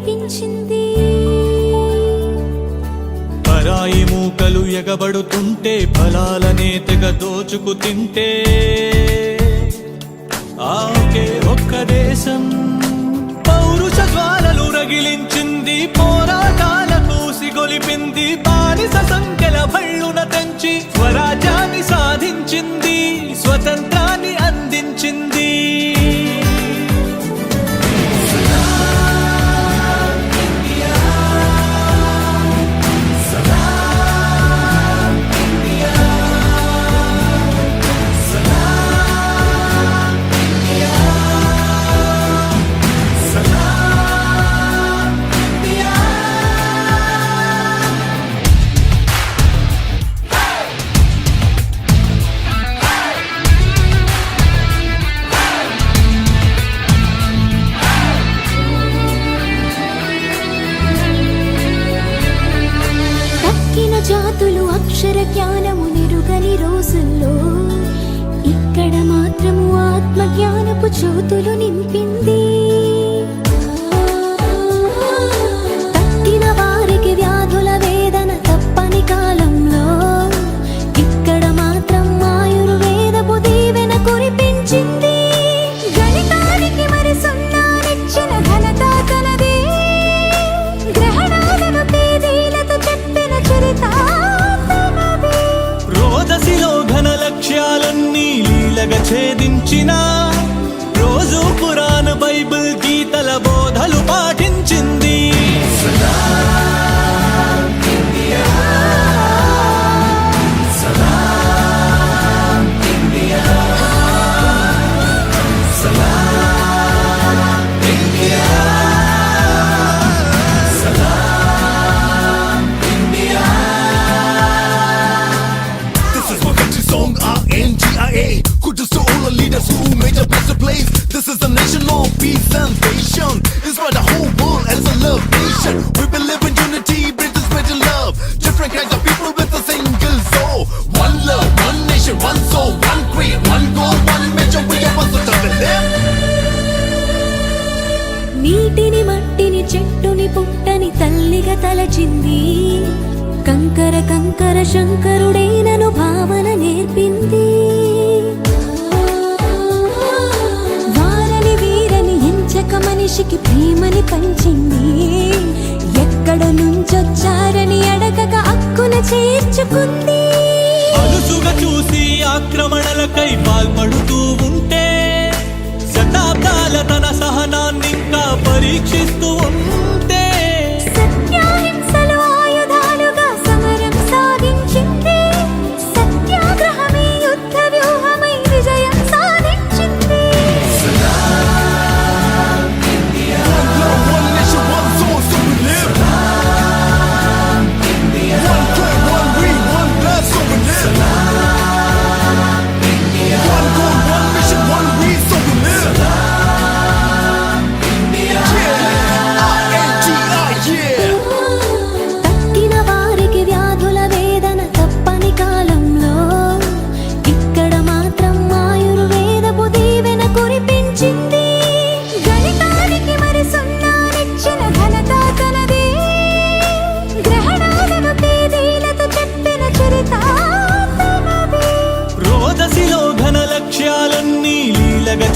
కురిపించింది. పరాయి మూకలు ఎగబడుతుంటే ఫలాలనే తెగ దోచుకు తింటే ఆకే ఒక్క దేశం పౌరుష జ్వాలలు రగిలించింది. పోరాటాలకు సిగొలిపింది. బానిస సంఖ్యల భళ్ళున తెంచి స్వరాజ్యాన్ని సాధించింది. స్వతంత్రాన్ని అందించింది. జాతులు అక్షర జ్ఞానము నిరుగని రోజుల్లో ఇక్కడ మాత్రము ఆత్మ జ్ఞానపు జ్యోతులు నింపింది. తట్టిన వారికి వ్యాధుల వేదన తప్పని కాలంలో ఇక్కడ మాత్రం ఆయుర్వేదపు దీవెన కురిపించింది. గణితానికి మరి సున్నానిచ్చిన ఘనత తనది. గ్రహణాలను తేదీలతో చెప్పిన చరిత రోదసిలో ఘన లక్ష్యాలన్నీ లీలగా ఛేదించిన రోజు పురాణ బైబిల్ గీతల బోధలు పాటించింది. Kudos to all the leaders who made a better place. This is a nation of peace and passion. Inspire the whole world as a love nation. We believe in unity, bring this better love. Different kinds of people with a single soul. One love, one nation, one soul, one creed, one goal, one mission. We are one to live. నీటిని మట్టిని చెట్టుని పుట్టని తల్లిగా తలచింది. కంకర కంకర శంకరుడేనను భావన నేర్పింది. వారని వీరని ఎంచక మనిషికి ప్రేమని పంచింది. ఎక్కడ నుంచొచ్చారని అడగక హక్కున చేర్చుకుంది. అలుసుగా చూసి ఆక్రమణలకై పాల్పడుతూ ఉంటే శతాబ్దాల తన సహనాన్ని ఇంకా పరీక్షిస్తూ ఉంటే సత్యాహింసలు ఆయుధాలుగా సమరం సాగించింది. సత్యాగ్రహమే యుద్ధ వ్యూహమై విజయం సాధించింది. One love, one nation, one soul, so we live. One prayer, one read, one blast, so we live. One goal, one mission, one read, so we live. తట్టిన వారికి వ్యాధుల వేదన తప్పని కాలంలో ఇక్కడ మాత్రం ఆయుర్వేదపు దీవెన కురిపించింది. గణితానికి మరి సున్నానిచ్చిన ఘనత తనది. గ్రహణాలను తేదీలతో చెప్పిన చరిత తనది. రోదసిలో ఘన లక్ష్యాలన్నీ లీలగా